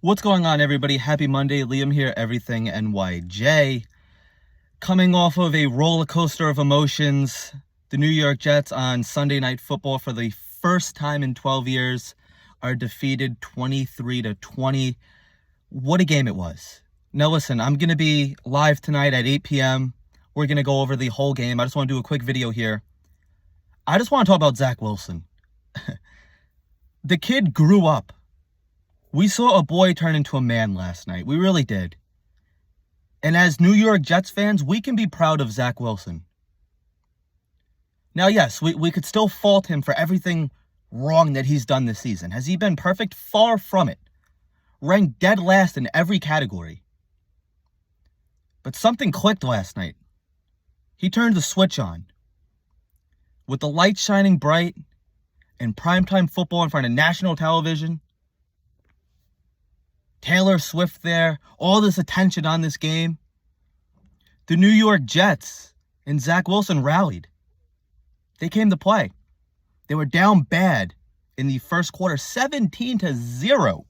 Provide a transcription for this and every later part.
What's going on, everybody? Happy Monday. Liam here, Everything NYJ. Coming off of a roller coaster of emotions, the New York Jets on Sunday Night Football for the first time in 12 years are defeated 23-20. What a game it was. Now listen, I'm going to be live tonight at 8 p.m. We're going to go over the whole game. I just want to do a quick video here. I just want to talk about Zach Wilson. The kid grew up. We saw a boy turn into a man last night. We really did. And as New York Jets fans, we can be proud of Zach Wilson. Now, yes, we could still fault him for everything wrong that he's done this season. Has he been perfect? Far from it. Ranked dead last in every category. But something clicked last night. He turned the switch on. With the lights shining bright and primetime football in front of national television, Taylor Swift there, all this attention on this game, the New York Jets and Zach Wilson rallied. They came to play. They were down bad in the first quarter, 17-0.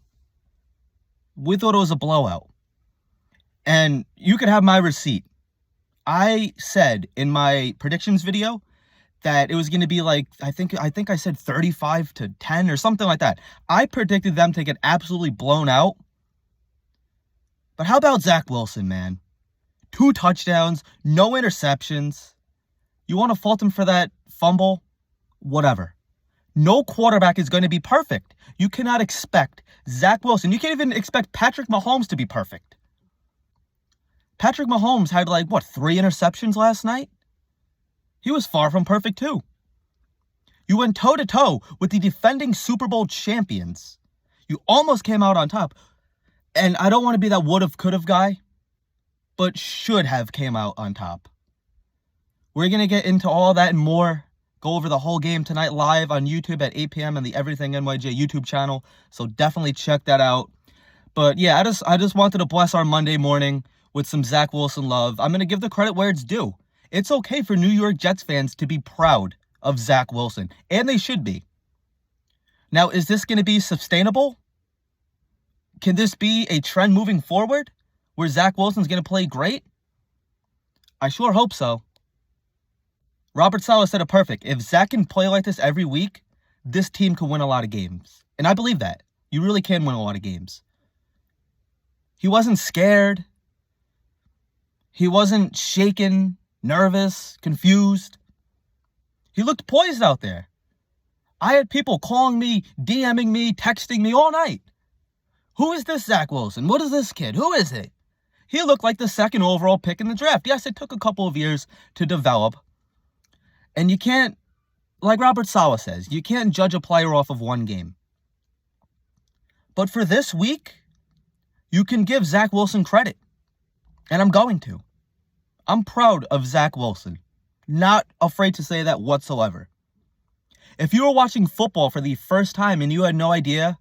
We thought it was a blowout. And you could have my receipt. I said in my predictions video that it was going to be like, I think I said 35-10 or something like that. I predicted them to get absolutely blown out. But how about Zach Wilson, man? 2 touchdowns, no interceptions. You want to fault him for that fumble? Whatever. No quarterback is going to be perfect. You cannot expect Zach Wilson. You can't even expect Patrick Mahomes to be perfect. Patrick Mahomes had 3 interceptions last night? He was far from perfect too. You went toe-to-toe with the defending Super Bowl champions. You almost came out on top. And I don't want to be that would've, could've guy, but should have came out on top. We're going to get into all that and more. Go over the whole game tonight live on YouTube at 8 p.m. on the Everything NYJ YouTube channel. So definitely check that out. But yeah, I just wanted to bless our Monday morning with some Zach Wilson love. I'm going to give the credit where it's due. It's okay for New York Jets fans to be proud of Zach Wilson, and they should be. Now, is this going to be sustainable? Can this be a trend moving forward where Zach Wilson's going to play great? I sure hope so. Robert Saleh said it perfect. If Zach can play like this every week, this team can win a lot of games. And I believe that. You really can win a lot of games. He wasn't scared. He wasn't shaken, nervous, confused. He looked poised out there. I had people calling me, DMing me, texting me all night. Who is this Zach Wilson? What is this kid? Who is it? He looked like the second overall pick in the draft. Yes, it took a couple of years to develop. And you can't, like Robert Saleh says, you can't judge a player off of one game. But for this week, you can give Zach Wilson credit. And I'm going to. I'm proud of Zach Wilson. Not afraid to say that whatsoever. If you were watching football for the first time and you had no idea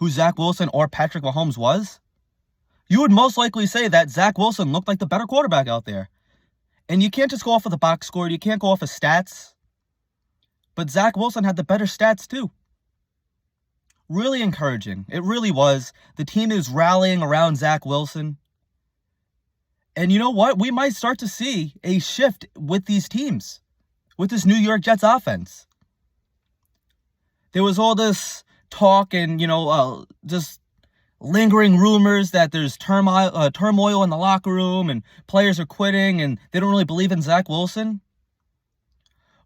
who Zach Wilson or Patrick Mahomes was, you would most likely say that Zach Wilson looked like the better quarterback out there. And you can't just go off of the box score. You can't go off of stats. But Zach Wilson had the better stats too. Really encouraging. It really was. The team is rallying around Zach Wilson. And you know what? We might start to see a shift with these teams, with this New York Jets offense. There was all this talk and, just lingering rumors that there's turmoil in the locker room and players are quitting and they don't really believe in Zach Wilson.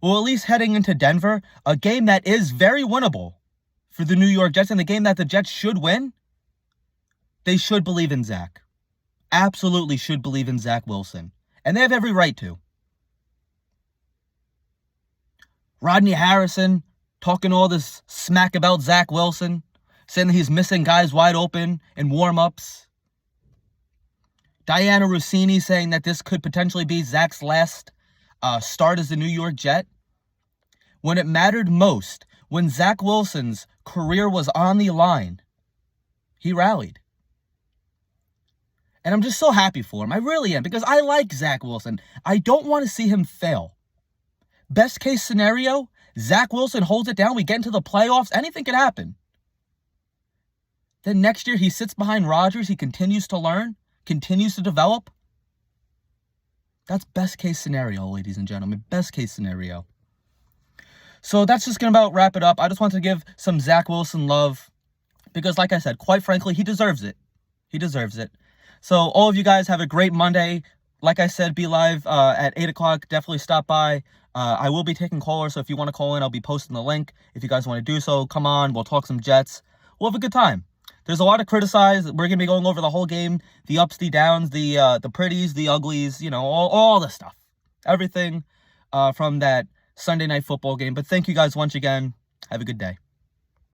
Well, at least heading into Denver, a game that is very winnable for the New York Jets and the game that the Jets should win, they should believe in Zach. Absolutely should believe in Zach Wilson. And they have every right to. Rodney Harrison talking all this smack about Zach Wilson, saying that he's missing guys wide open in warm-ups. Diana Rossini saying that this could potentially be Zach's last start as a New York Jet. When it mattered most, when Zach Wilson's career was on the line, he rallied. And I'm just so happy for him. I really am, because I like Zach Wilson. I don't want to see him fail. Best case scenario, Zach Wilson holds it down. We get into the playoffs. Anything could happen. Then next year he sits behind Rodgers. He continues to learn, continues to develop. That's best case scenario, ladies and gentlemen. Best case scenario. So that's just going to about wrap it up. I just wanted to give some Zach Wilson love because, like I said, quite frankly, he deserves it. He deserves it. So all of you guys have a great Monday. Like I said, be live at 8 o'clock. Definitely stop by. I will be taking callers, so if you want to call in, I'll be posting the link. If you guys want to do so, come on. We'll talk some Jets. We'll have a good time. There's a lot to criticize. We're going to be going over the whole game, the ups, the downs, the pretties, the uglies, you know, all the stuff. Everything from that Sunday night football game. But thank you guys once again. Have a good day.